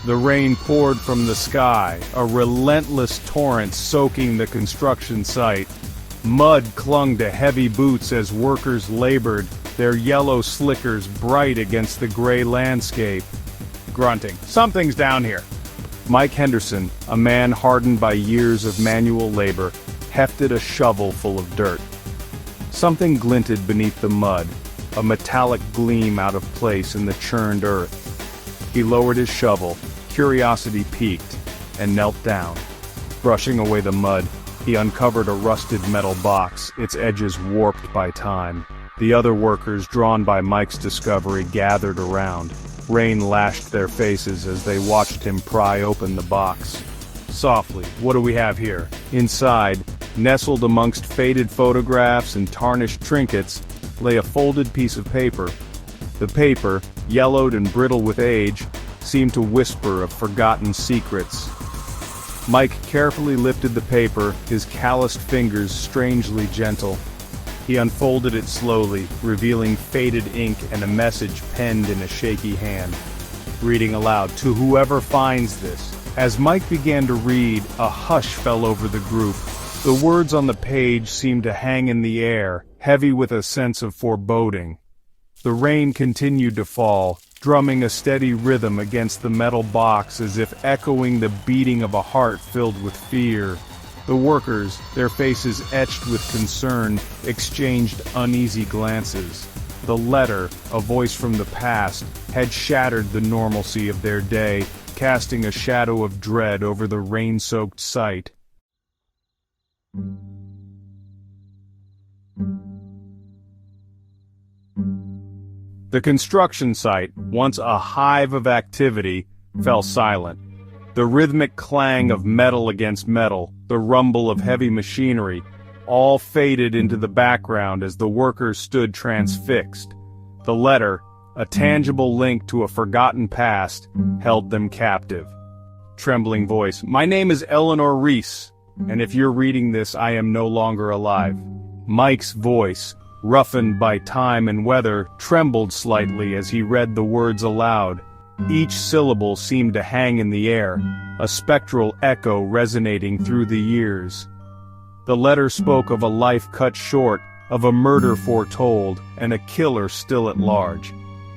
The rain poured from the sky, a relentless torrent soaking the construction site. Mud clung to heavy boots as workers labored, their yellow slickers bright against the gray landscape. Grunting, "Something's down here." Mike Henderson, a man hardened by years of manual labor, hefted a shovel full of dirt. Something glinted beneath the mud, a metallic gleam out of place in the churned earth. He lowered his shovel, curiosity piqued, and knelt down. Brushing away the mud, he uncovered a rusted metal box, its edges warped by time. The other workers, drawn by Mike's discovery, gathered around. Rain lashed their faces as they watched him pry open the box. Softly, what do we have here? Inside, nestled amongst faded photographs and tarnished trinkets, lay a folded piece of paper. The paper, yellowed and brittle with age, seemed to whisper of forgotten secrets. Mike carefully lifted the paper, his calloused fingers strangely gentle. He unfolded it slowly, revealing faded ink and a message penned in a shaky hand. Reading aloud, "To whoever finds this." As Mike began to read, a hush fell over the group. The words on the page seemed to hang in the air, heavy with a sense of foreboding. The rain continued to fall, drumming a steady rhythm against the metal box as if echoing the beating of a heart filled with fear. The workers, their faces etched with concern, exchanged uneasy glances. The letter, a voice from the past, had shattered the normalcy of their day, casting a shadow of dread over the rain-soaked site. The construction site, once a hive of activity, fell silent. The rhythmic clang of metal against metal, the rumble of heavy machinery, all faded into the background as the workers stood transfixed. The letter, a tangible link to a forgotten past, held them captive. Trembling voice, "My name is Eleanor Reese, and if you're reading this, I am no longer alive." Mike's voice, roughened by time and weather, trembled slightly as he read the words aloud. Each syllable seemed to hang in the air, a spectral echo resonating through the years. The letter spoke of a life cut short, of a murder foretold, and a killer still at large.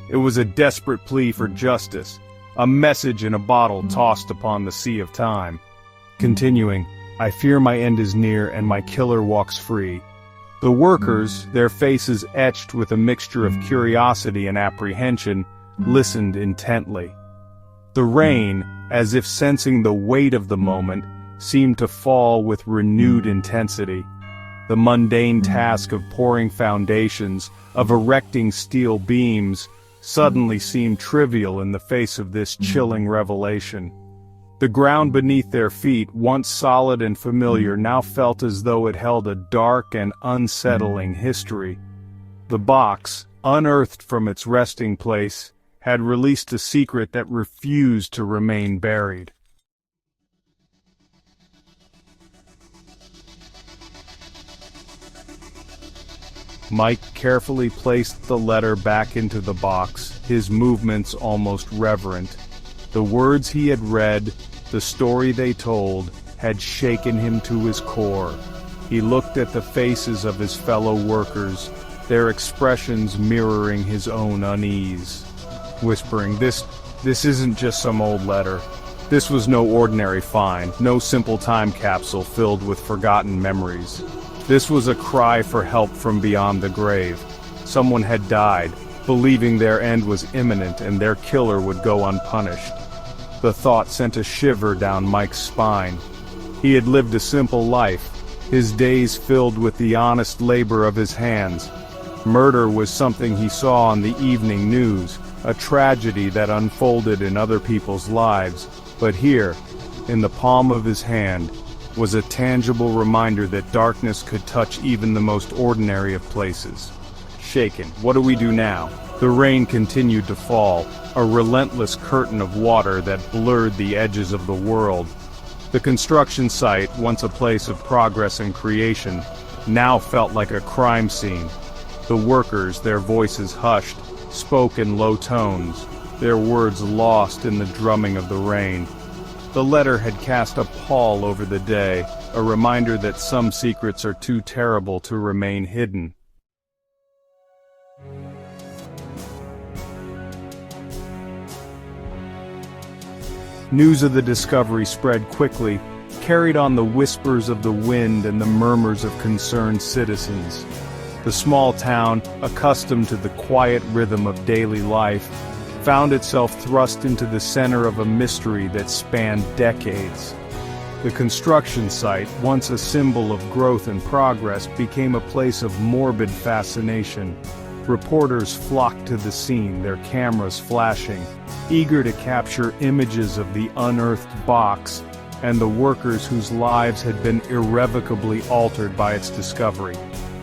It was a desperate plea for justice, a message in a bottle tossed upon the sea of time. Continuing, "I fear my end is near and my killer walks free." The workers, their faces etched with a mixture of curiosity and apprehension, listened intently. The rain, as if sensing the weight of the moment, seemed to fall with renewed intensity. The mundane task of pouring foundations, of erecting steel beams, suddenly seemed trivial in the face of this chilling revelation. The ground beneath their feet, once solid and familiar, now felt as though it held a dark and unsettling history. The box, unearthed from its resting place, had released a secret that refused to remain buried. Mike carefully placed the letter back into the box, his movements almost reverent. The words he had read, the story they told, had shaken him to his core. He looked at the faces of his fellow workers, their expressions mirroring his own unease. Whispering, this isn't just some old letter. This was no ordinary find, no simple time capsule filled with forgotten memories. This was a cry for help from beyond the grave. Someone had died, believing their end was imminent and their killer would go unpunished. The thought sent a shiver down Mike's spine. He had lived a simple life, his days filled with the honest labor of his hands. Murder was something he saw on the evening news, a tragedy that unfolded in other people's lives, but here, in the palm of his hand, was a tangible reminder that darkness could touch even the most ordinary of places. Shaken, what do we do now? The rain continued to fall, a relentless curtain of water that blurred the edges of the world. The construction site, once a place of progress and creation, now felt like a crime scene. The workers, their voices hushed, spoke in low tones. their words lost in the drumming of the rain. The letter had cast a pall over the day, a reminder that some secrets are too terrible to remain hidden. News of the discovery spread quickly, carried on the whispers of the wind and the murmurs of concerned citizens. The small town, accustomed to the quiet rhythm of daily life, found itself thrust into the center of a mystery that spanned decades. The construction site, once a symbol of growth and progress, became a place of morbid fascination. Reporters flocked to the scene, their cameras flashing, eager to capture images of the unearthed box and the workers whose lives had been irrevocably altered by its discovery.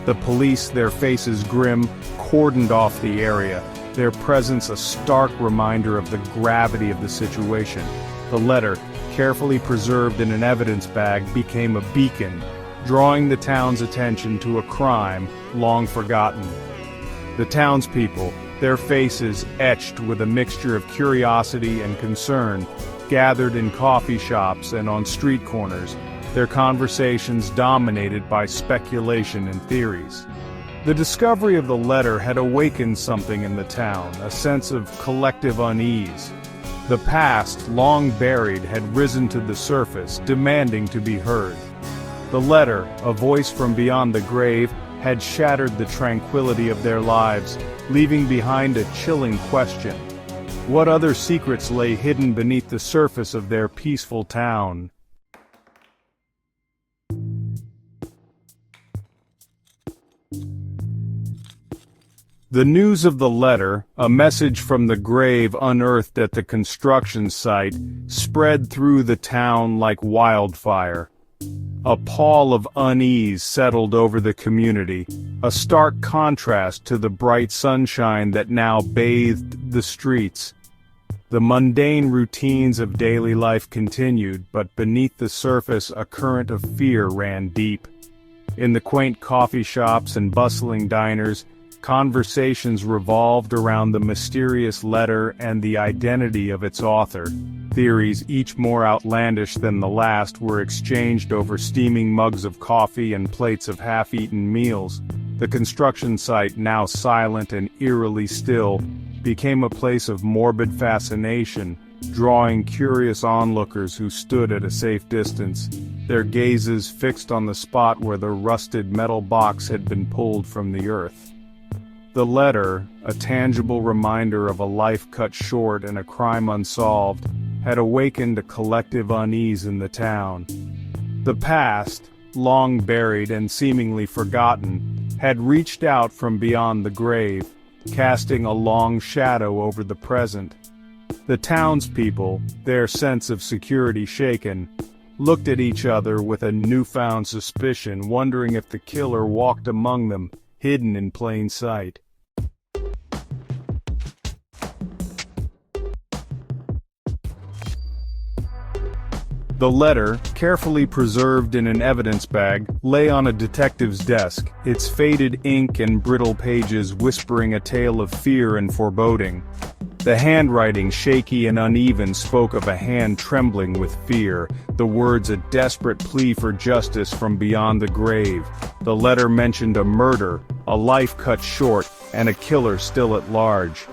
The police, their faces grim, cordoned off the area, their presence a stark reminder of the gravity of the situation. The letter, carefully preserved in an evidence bag, became a beacon, drawing the town's attention to a crime long forgotten. The townspeople, their faces etched with a mixture of curiosity and concern, gathered in coffee shops and on street corners, their conversations dominated by speculation and theories. The discovery of the letter had awakened something in the town, a sense of collective unease. The past, long buried, had risen to the surface, demanding to be heard. The letter, a voice from beyond the grave, had shattered the tranquility of their lives, leaving behind a chilling question. What other secrets lay hidden beneath the surface of their peaceful town? The news of the letter, a message from the grave unearthed at the construction site, spread through the town like wildfire. A pall of unease settled over the community, a stark contrast to the bright sunshine that now bathed the streets. The mundane routines of daily life continued, but beneath the surface a current of fear ran deep. In the quaint coffee shops and bustling diners, conversations revolved around the mysterious letter and the identity of its author. Theories, each more outlandish than the last, were exchanged over steaming mugs of coffee and plates of half-eaten meals. The construction site, now silent and eerily still, became a place of morbid fascination, drawing curious onlookers who stood at a safe distance, their gazes fixed on the spot where the rusted metal box had been pulled from the earth. The letter, a tangible reminder of a life cut short and a crime unsolved, had awakened a collective unease in the town. The past, long buried and seemingly forgotten, had reached out from beyond the grave, casting a long shadow over the present. The townspeople, their sense of security shaken, looked at each other with a newfound suspicion, wondering if the killer walked among them, hidden in plain sight. The letter, carefully preserved in an evidence bag, lay on a detective's desk, its faded ink and brittle pages whispering a tale of fear and foreboding. The handwriting, shaky and uneven, spoke of a hand trembling with fear, the words a desperate plea for justice from beyond the grave. The letter mentioned a murder, a life cut short, and a killer still at large.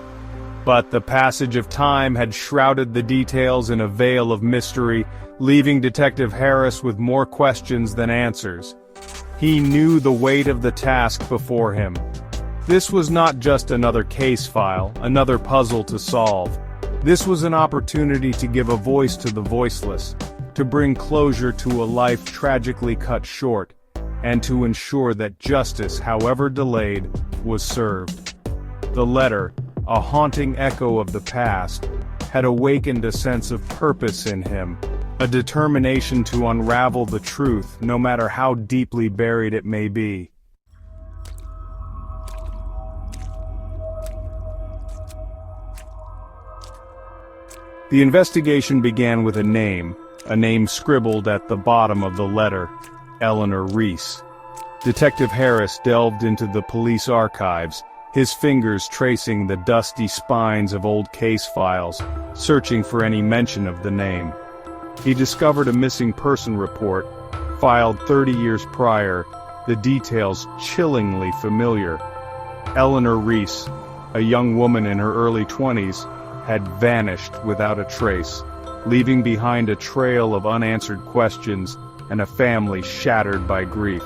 But the passage of time had shrouded the details in a veil of mystery, leaving Detective Harris with more questions than answers. He knew the weight of the task before him. This was not just another case file, another puzzle to solve. This was an opportunity to give a voice to the voiceless, to bring closure to a life tragically cut short, and to ensure that justice, however delayed, was served. The letter, a haunting echo of the past, had awakened a sense of purpose in him, a determination to unravel the truth, no matter how deeply buried it may be. The investigation began with a name scribbled at the bottom of the letter, Eleanor Reese. Detective Harris delved into the police archives, his fingers tracing the dusty spines of old case files, searching for any mention of the name. He discovered a missing person report, filed 30 years prior, the details chillingly familiar. Eleanor Reese, a young woman in her early 20s, had vanished without a trace, leaving behind a trail of unanswered questions and a family shattered by grief.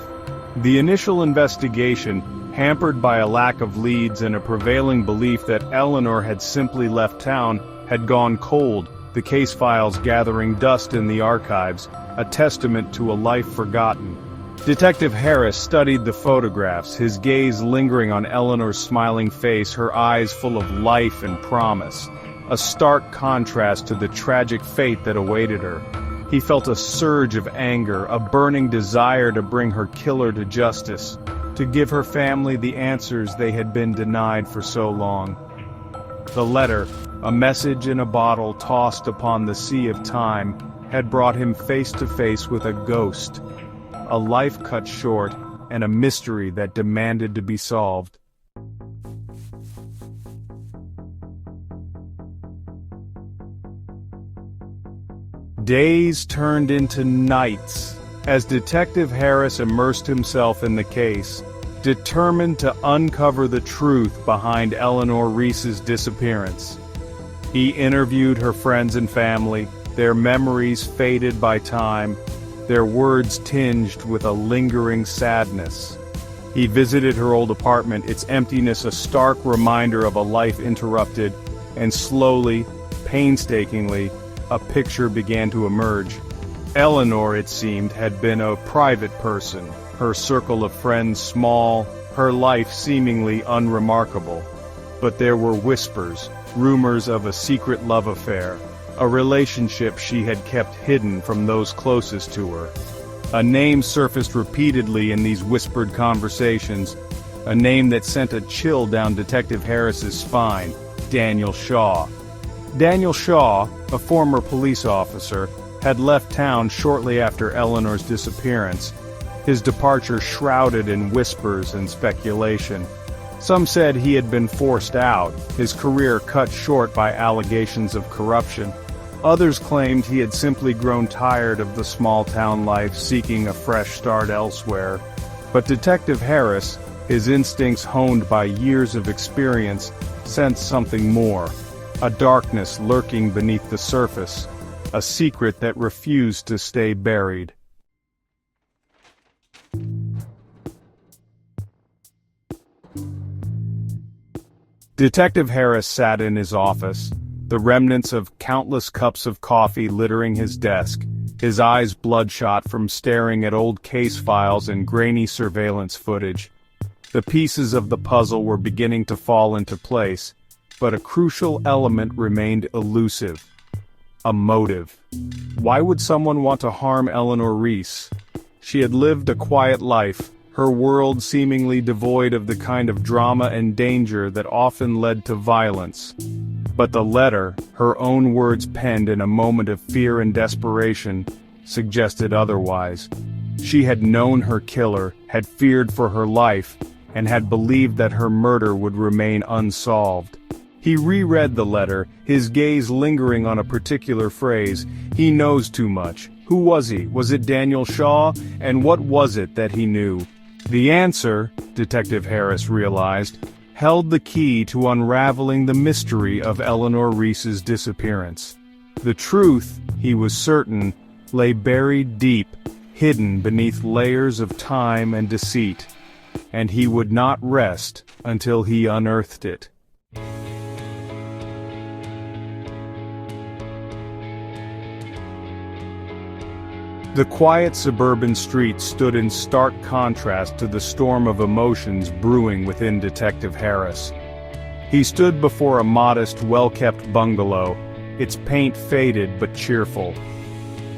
The initial investigation, hampered by a lack of leads and a prevailing belief that Eleanor had simply left town, had gone cold, the case files gathering dust in the archives, a testament to a life forgotten. Detective Harris studied the photographs, his gaze lingering on Eleanor's smiling face, her eyes full of life and promise, a stark contrast to the tragic fate that awaited her. He felt a surge of anger, a burning desire to bring her killer to justice, to give her family the answers they had been denied for so long. The letter, a message in a bottle tossed upon the sea of time, had brought him face to face with a ghost, a life cut short, and a mystery that demanded to be solved. Days turned into nights as Detective Harris immersed himself in the case, determined to uncover the truth behind Eleanor Reese's disappearance. He interviewed her friends and family, their memories faded by time, their words tinged with a lingering sadness. He visited her old apartment, its emptiness a stark reminder of a life interrupted, and slowly, painstakingly, a picture began to emerge. Eleanor, it seemed, had been a private person, her circle of friends small, her life seemingly unremarkable. But there were whispers, rumors of a secret love affair, a relationship she had kept hidden from those closest to her. A name surfaced repeatedly in these whispered conversations, a name that sent a chill down Detective Harris's spine: Daniel Shaw. Daniel Shaw, a former police officer, had left town shortly after Eleanor's disappearance, his departure shrouded in whispers and speculation. Some said he had been forced out, his career cut short by allegations of corruption. Others claimed he had simply grown tired of the small-town life, seeking a fresh start elsewhere. But Detective Harris, his instincts honed by years of experience, sensed something more, a darkness lurking beneath the surface, a secret that refused to stay buried. Detective Harris sat in his office, the remnants of countless cups of coffee littering his desk, his eyes bloodshot from staring at old case files and grainy surveillance footage. The pieces of the puzzle were beginning to fall into place, but a crucial element remained elusive: a motive. Why would someone want to harm Eleanor Reese? She had lived a quiet life, her world seemingly devoid of the kind of drama and danger that often led to violence. But the letter, her own words penned in a moment of fear and desperation, suggested otherwise. She had known her killer, had feared for her life, and had believed that her murder would remain unsolved. He reread the letter, his gaze lingering on a particular phrase: "He knows too much." Who was he? Was it Daniel Shaw? And what was it that he knew? The answer, Detective Harris realized, held the key to unraveling the mystery of Eleanor Reese's disappearance. The truth, he was certain, lay buried deep, hidden beneath layers of time and deceit, and he would not rest until he unearthed it. The quiet suburban street stood in stark contrast to the storm of emotions brewing within Detective Harris. He stood before a modest, well-kept bungalow, its paint faded but cheerful.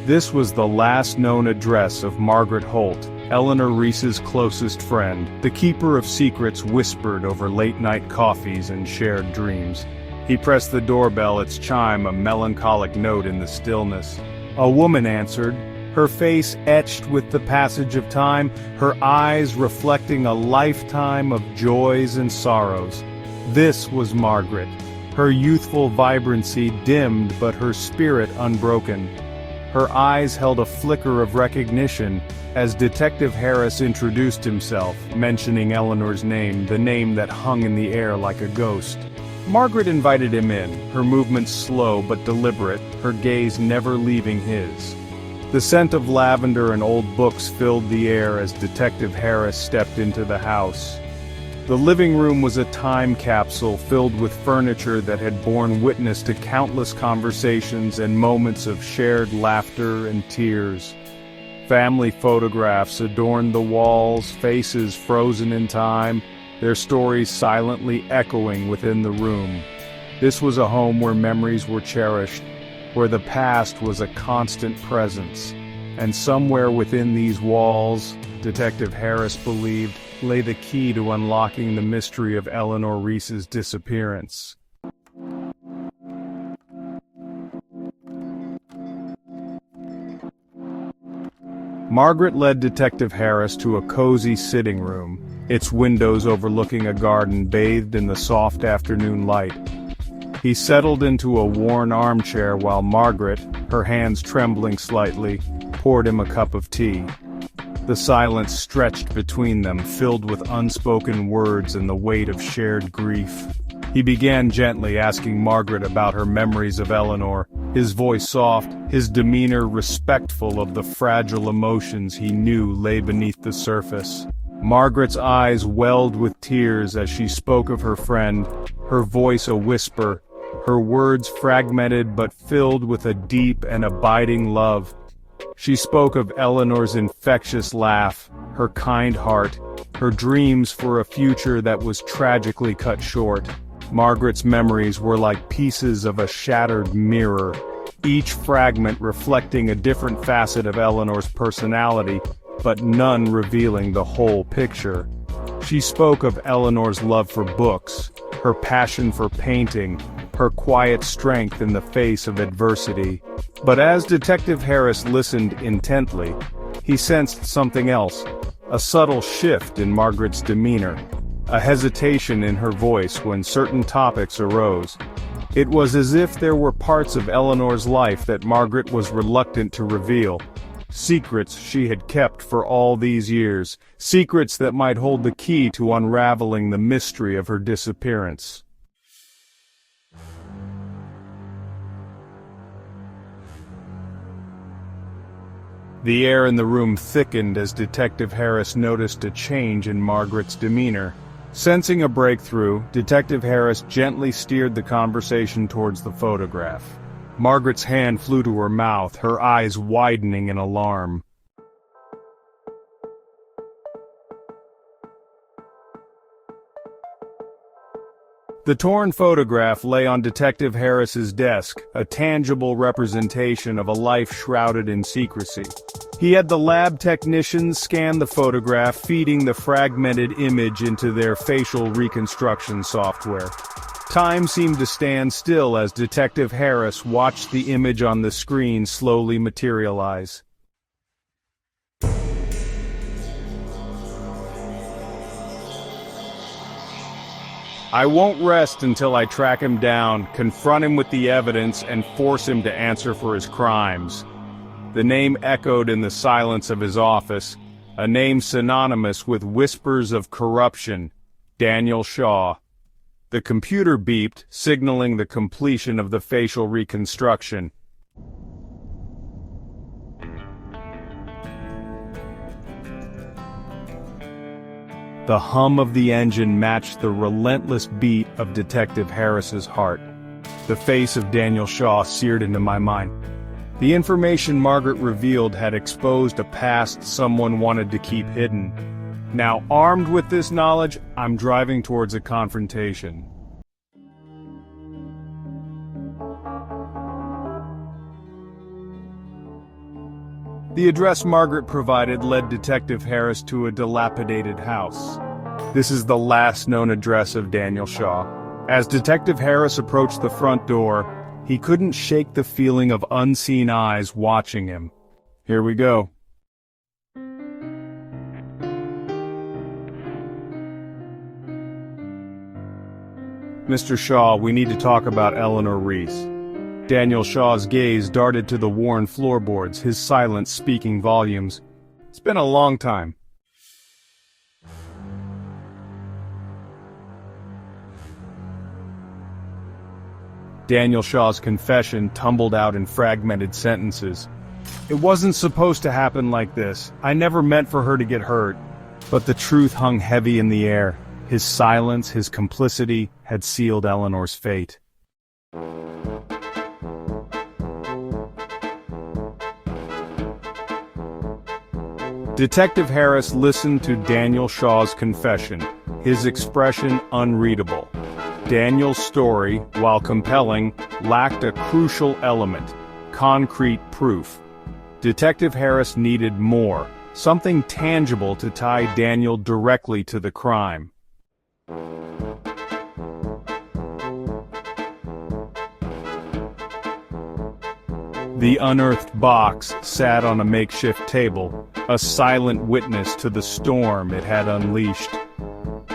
This was the last known address of Margaret Holt, Eleanor Reese's closest friend, the keeper of secrets whispered over late-night coffees and shared dreams. He pressed the doorbell, its chime a melancholic note in the stillness. A woman answered, her face etched with the passage of time, her eyes reflecting a lifetime of joys and sorrows. This was Margaret, her youthful vibrancy dimmed but her spirit unbroken. Her eyes held a flicker of recognition as Detective Harris introduced himself, mentioning Eleanor's name, the name that hung in the air like a ghost. Margaret invited him in, her movements slow but deliberate, her gaze never leaving his. The scent of lavender and old books filled the air as Detective Harris stepped into the house. The living room was a time capsule filled with furniture that had borne witness to countless conversations and moments of shared laughter and tears. Family photographs adorned the walls, faces frozen in time, their stories silently echoing within the room. This was a home where memories were cherished, where the past was a constant presence. And somewhere within these walls, Detective Harris believed, lay the key to unlocking the mystery of Eleanor Reese's disappearance. Margaret led Detective Harris to a cozy sitting room, its windows overlooking a garden bathed in the soft afternoon light. He settled into a worn armchair while Margaret, her hands trembling slightly, poured him a cup of tea. The silence stretched between them, filled with unspoken words and the weight of shared grief. He began gently asking Margaret about her memories of Eleanor, his voice soft, his demeanor respectful of the fragile emotions he knew lay beneath the surface. Margaret's eyes welled with tears as she spoke of her friend, her voice a whisper, her words fragmented but filled with a deep and abiding love. She spoke of Eleanor's infectious laugh, her kind heart, her dreams for a future that was tragically cut short. Margaret's memories were like pieces of a shattered mirror, each fragment reflecting a different facet of Eleanor's personality, but none revealing the whole picture. She spoke of Eleanor's love for books, her passion for painting, her quiet strength in the face of adversity. But as Detective Harris listened intently, he sensed something else, a subtle shift in Margaret's demeanor, a hesitation in her voice when certain topics arose. It was as if there were parts of Eleanor's life that Margaret was reluctant to reveal, secrets she had kept for all these years, secrets that might hold the key to unraveling the mystery of her disappearance. The air in the room thickened as Detective Harris noticed a change in Margaret's demeanor. Sensing a breakthrough, Detective Harris gently steered the conversation towards the photograph. Margaret's hand flew to her mouth, her eyes widening in alarm. The torn photograph lay on Detective Harris's desk, a tangible representation of a life shrouded in secrecy. He had the lab technicians scan the photograph, feeding the fragmented image into their facial reconstruction software. Time seemed to stand still as Detective Harris watched the image on the screen slowly materialize. I won't rest until I track him down, confront him with the evidence, and force him to answer for his crimes. The name echoed in the silence of his office, a name synonymous with whispers of corruption, Daniel Shaw. The computer beeped, signaling the completion of the facial reconstruction. The hum of the engine matched the relentless beat of Detective Harris's heart. The face of Daniel Shaw seared into my mind. The information Margaret revealed had exposed a past someone wanted to keep hidden. Now, armed with this knowledge, I'm driving towards a confrontation. The address Margaret provided led Detective Harris to a dilapidated house. This is the last known address of Daniel Shaw. As Detective Harris approached the front door, he couldn't shake the feeling of unseen eyes watching him. Here we go. Mr. Shaw, we need to talk about Eleanor Reese. Daniel Shaw's gaze darted to the worn floorboards, his silence speaking volumes. It's been a long time. Daniel Shaw's confession tumbled out in fragmented sentences. It wasn't supposed to happen like this. I never meant for her to get hurt. But the truth hung heavy in the air. His silence, his complicity, had sealed Eleanor's fate. Detective Harris listened to Daniel Shaw's confession, his expression unreadable. Daniel's story, while compelling, lacked a crucial element: concrete proof. Detective Harris needed more, something tangible to tie Daniel directly to the crime. The unearthed box sat on a makeshift table, a silent witness to the storm it had unleashed.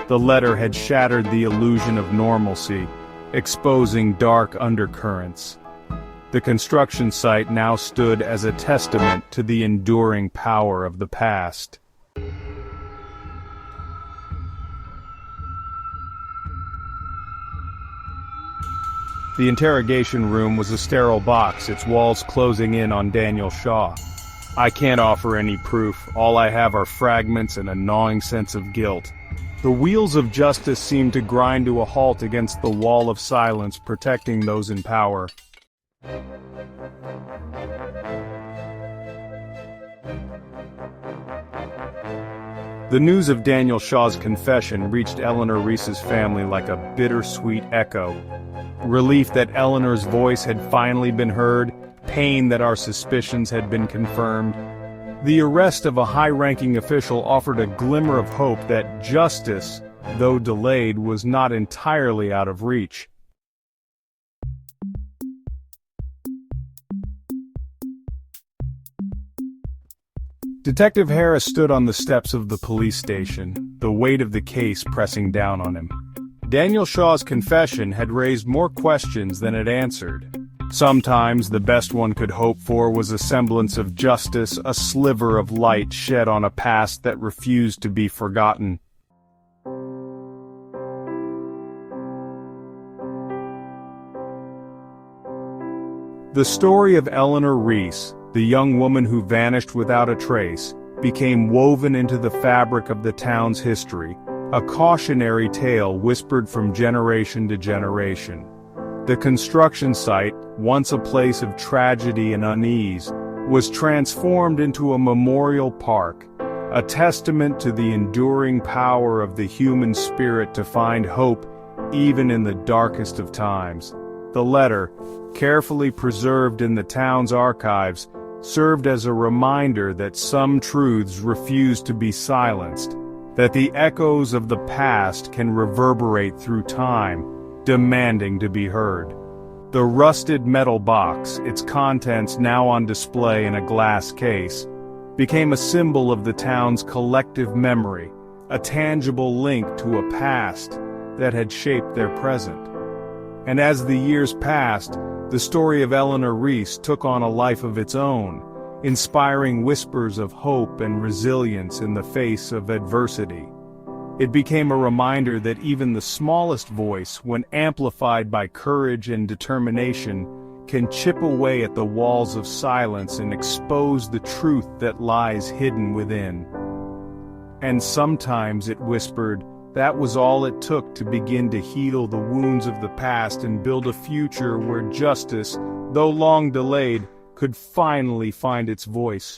The letter had shattered the illusion of normalcy, exposing dark undercurrents. The construction site now stood as a testament to the enduring power of the past. The interrogation room was a sterile box, its walls closing in on Daniel Shaw. I can't offer any proof. All I have are fragments and a gnawing sense of guilt. The wheels of justice seem to grind to a halt against the wall of silence protecting those in power. The news of Daniel Shaw's confession reached Eleanor Reese's family like a bittersweet echo. Relief that Eleanor's voice had finally been heard, pain that our suspicions had been confirmed. The arrest of a high-ranking official offered a glimmer of hope that justice, though delayed, was not entirely out of reach. Detective Harris stood on the steps of the police station, the weight of the case pressing down on him. Daniel Shaw's confession had raised more questions than it answered. Sometimes the best one could hope for was a semblance of justice, a sliver of light shed on a past that refused to be forgotten. The story of Eleanor Reese, the young woman who vanished without a trace, became woven into the fabric of the town's history, a cautionary tale whispered from generation to generation. The construction site, once a place of tragedy and unease, was transformed into a memorial park, a testament to the enduring power of the human spirit to find hope even in the darkest of times. The letter, carefully preserved in the town's archives, served as a reminder that some truths refuse to be silenced, that the echoes of the past can reverberate through time, demanding to be heard. The rusted metal box, its contents now on display in a glass case, became a symbol of the town's collective memory, a tangible link to a past that had shaped their present. And as the years passed, the story of Eleanor Reese took on a life of its own, inspiring whispers of hope and resilience in the face of adversity. It became a reminder that even the smallest voice, when amplified by courage and determination, can chip away at the walls of silence and expose the truth that lies hidden within. And sometimes, it whispered, that was all it took to begin to heal the wounds of the past and build a future where justice, though long delayed, could finally find its voice.